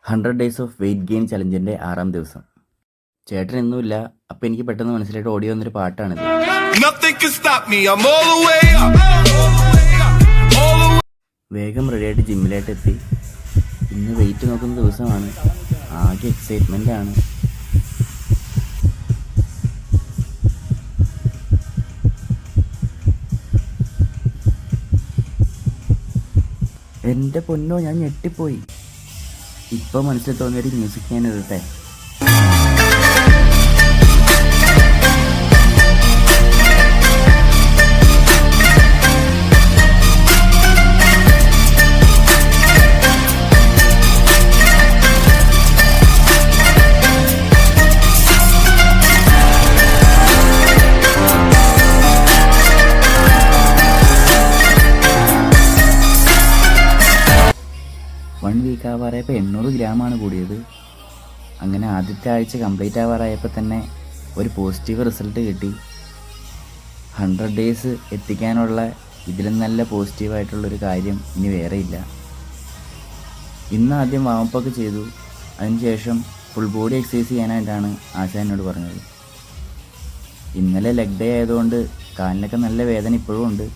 100 days of weight gain ചലഞ്ചിൻ്റെ 6ാം ദിവസം. ചേട്ടൻ ഇന്നുമില്ല. അപ്പം എനിക്ക് പെട്ടെന്ന് മനസ്സിലായിട്ട് ഓടി വന്നൊരു പാട്ടാണിത്. വേഗം റെഡിയായിട്ട് ജിമ്മിലായിട്ട് എത്തി. ഇന്ന് വെയിറ്റ് നോക്കുന്ന ദിവസമാണ്. ആകെ എക്സൈറ്റ്മെൻ്റ് ആണ്. എൻ്റെ പൊന്നോ, ഞാൻ ഞെട്ടിപ്പോയി. ഇപ്പോൾ മനസ്സിൽ തോന്നിയൊരു മ്യൂസിക് ഞാൻ ഇടട്ടെ. വൺ വീക്ക് ആവാറായപ്പോൾ 800 ഗ്രാമാണ് കൂടിയത്. അങ്ങനെ ആദ്യത്തെ ആഴ്ച കംപ്ലീറ്റ് ആവാറായപ്പോൾ തന്നെ ഒരു പോസിറ്റീവ് റിസൾട്ട് കിട്ടി. 100 ഡേയ്സ് എത്തിക്കാനുള്ള ഇതിലും നല്ല പോസിറ്റീവായിട്ടുള്ളൊരു കാര്യം ഇനി വേറെ ഇല്ല. ഇന്ന് ആദ്യം വാമപ്പൊക്കെ ചെയ്തു. അതിനുശേഷം ഫുൾ ബോഡി എക്സസൈസ് ചെയ്യാനായിട്ടാണ് ആശ എന്നോട് പറഞ്ഞത്. ഇന്നലെ ലെഗ് ഡേ ആയതുകൊണ്ട് കാലിനൊക്കെ നല്ല വേദന ഇപ്പോഴും ഉണ്ട്.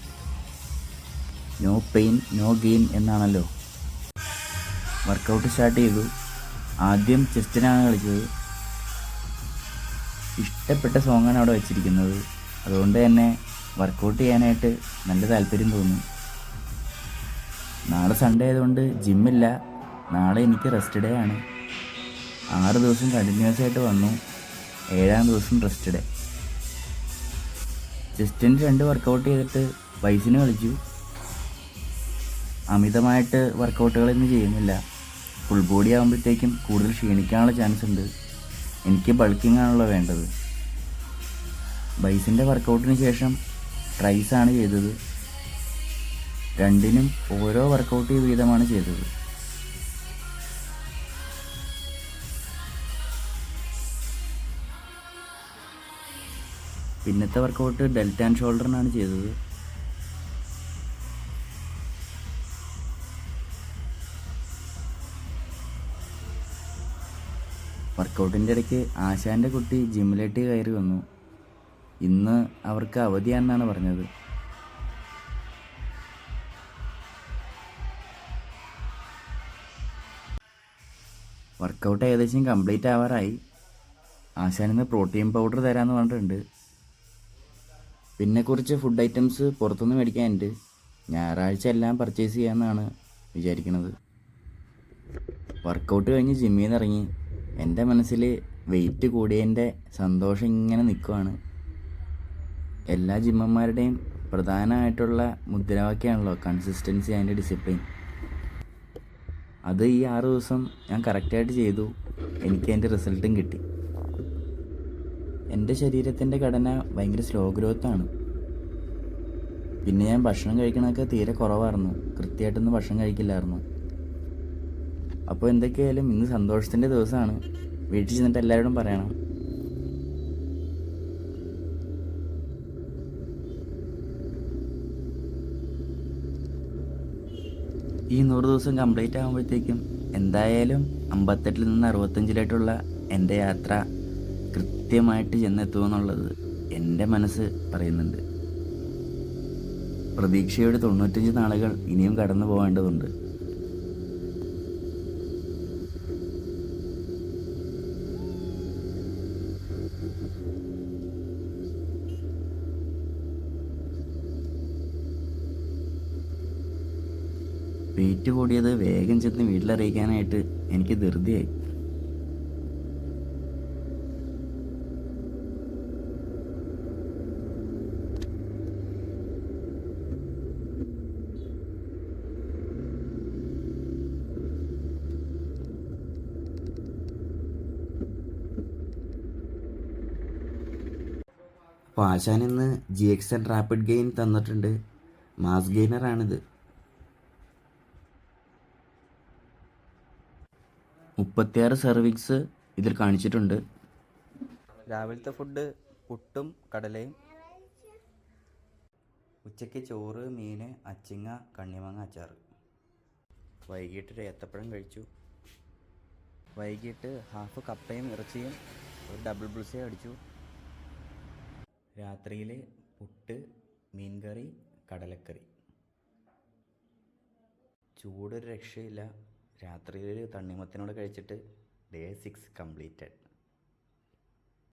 നോ പെയിൻ നോ ഗെയിൻ എന്നാണല്ലോ. വർക്കൗട്ട് സ്റ്റാർട്ട് ചെയ്തു. ആദ്യം ചെസ്റ്റിനാണ് കളിച്ചത്. ഇഷ്ടപ്പെട്ട സോങ്ങാണ് അവിടെ വെച്ചിരിക്കുന്നത്. അതുകൊണ്ട് തന്നെ വർക്കൗട്ട് ചെയ്യാനായിട്ട് നല്ല താല്പര്യം തോന്നി. നാളെ സൺഡേ ആയതുകൊണ്ട് ജിമ്മില്ല. നാളെ എനിക്ക് റെസ്റ്റ് ഡേ ആണ്. 6 ദിവസം കണ്ടിന്യൂസ് ആയിട്ട് വന്നു. 7ാം ദിവസം റെസ്റ്റ് ഡേ. ചെസ്റ്റിന് 2 വർക്കൗട്ട് ചെയ്തിട്ട് ബൈസിന് കളിച്ചു. അമിതമായിട്ട് വർക്കൗട്ടുകളൊന്നും ചെയ്യുന്നില്ല. ഫുൾ ബോഡി ആകുമ്പോഴത്തേക്കും കൂടുതൽ ക്ഷീണിക്കാനുള്ള ചാൻസ് ഉണ്ട്. എനിക്ക് ബൾക്കിംഗ് ആണല്ലോ വേണ്ടത്. ബൈസിൻ്റെ വർക്കൗട്ടിന് ശേഷം ട്രൈസാണ് ചെയ്തത്. രണ്ടിനും ഓരോ വർക്കൗട്ട് വീതമാണ് ചെയ്തത്. പിന്നത്തെ വർക്കൗട്ട് ഡെൽറ്റ ആൻഡ് ഷോൾഡറിനാണ് ചെയ്തത്. വർക്കൗട്ടിൻ്റെ ഇടയ്ക്ക് ആശാൻ്റെ കുട്ടി ജിമ്മിലേക്ക് കയറി വന്നു. ഇന്ന് അവർക്ക് അവധിയാണെന്നാണ് പറഞ്ഞത്. വർക്കൗട്ട് ഏകദേശം കംപ്ലീറ്റ് ആവാറായി. ആശാനിന്ന് പ്രോട്ടീൻ പൗഡർ തരാമെന്ന് പറഞ്ഞിട്ടുണ്ട്. പിന്നെ കുറച്ച് ഫുഡ് ഐറ്റംസ് പുറത്തുനിന്ന് മേടിക്കാനുണ്ട്. ഞായറാഴ്ച എല്ലാം പർച്ചേസ് ചെയ്യാമെന്നാണ് വിചാരിക്കുന്നത്. വർക്കൗട്ട് കഴിഞ്ഞ് ജിമ്മിൽ നിന്ന് ഇറങ്ങി. എൻ്റെ മനസ്സിൽ വെയിറ്റ് കൂടിയതിൻ്റെ സന്തോഷം ഇങ്ങനെ നിൽക്കുവാണ്. എല്ലാ ജിമ്മന്മാരുടെയും പ്രധാനമായിട്ടുള്ള മുദ്രാവാക്യമാണല്ലോ കൺസിസ്റ്റൻസി ആൻഡ് ഡിസിപ്ലിൻ. അത് ഈ 6 ദിവസം ഞാൻ കറക്റ്റായിട്ട് ചെയ്തു. എനിക്ക് അതിൻ്റെ റിസൾട്ടും കിട്ടി. എൻ്റെ ശരീരത്തിൻ്റെ ഘടന ഭയങ്കര സ്ലോ ഗ്രോത്താണ്. പിന്നെ ഞാൻ ഭക്ഷണം കഴിക്കണതൊക്കെ തീരെ കുറവായിരുന്നു. കൃത്യമായിട്ടൊന്നും ഭക്ഷണം കഴിക്കില്ലായിരുന്നു. അപ്പോൾ എന്തൊക്കെയായാലും ഇന്ന് സന്തോഷത്തിൻ്റെ ദിവസമാണ്. വീട്ടിൽ ചെന്നിട്ട് എല്ലാവരോടും പറയണം. ഈ 100 ദിവസം കംപ്ലീറ്റ് ആകുമ്പോഴത്തേക്കും എന്തായാലും 58 നിന്ന് 65 എൻ്റെ യാത്ര കൃത്യമായിട്ട് ചെന്നെത്തുമെന്നുള്ളത് എൻ്റെ മനസ്സ് പറയുന്നുണ്ട്. പ്രതീക്ഷയുടെ 95 നാളുകൾ ഇനിയും കടന്നു പോകേണ്ടതുണ്ട്. വെയിറ്റ് കൂടിയത് വേഗം ചെന്ന് വീട്ടിലറിയിക്കാനായിട്ട് എനിക്ക് ധൃതിയായി. അപ്പോൾ ആശാൻ ഇന്ന് GXN റാപ്പിഡ് ഗെയിൻ തന്നിട്ടുണ്ട്. മാസ് ഗെയിനറാണിത്. 36 സെർവിങ്സ് ഇതിൽ കാണിച്ചിട്ടുണ്ട്. രാവിലത്തെ ഫുഡ് പുട്ടും കടലയും. ഉച്ചയ്ക്ക് ചോറ്, മീൻ, അച്ചിങ്ങ, കണ്ണിമാങ്ങ അച്ചാർ. വൈകിട്ടൊരു ഏത്തപ്പഴം കഴിച്ചു. വൈകിട്ട് ഹാഫ് കപ്പയും ഇറച്ചിയും ഒരു ഡബിൾ ബുൾസേ അടിച്ചു. രാത്രിയിൽ പുട്ട്, മീൻകറി, കടലക്കറി. ചൂടൊരു രക്ഷയില്ല. രാത്രിയിൽ തണ്ണിമത്തനോട് കഴിച്ചിട്ട് ഡേ 6 കംപ്ലീറ്റഡ്.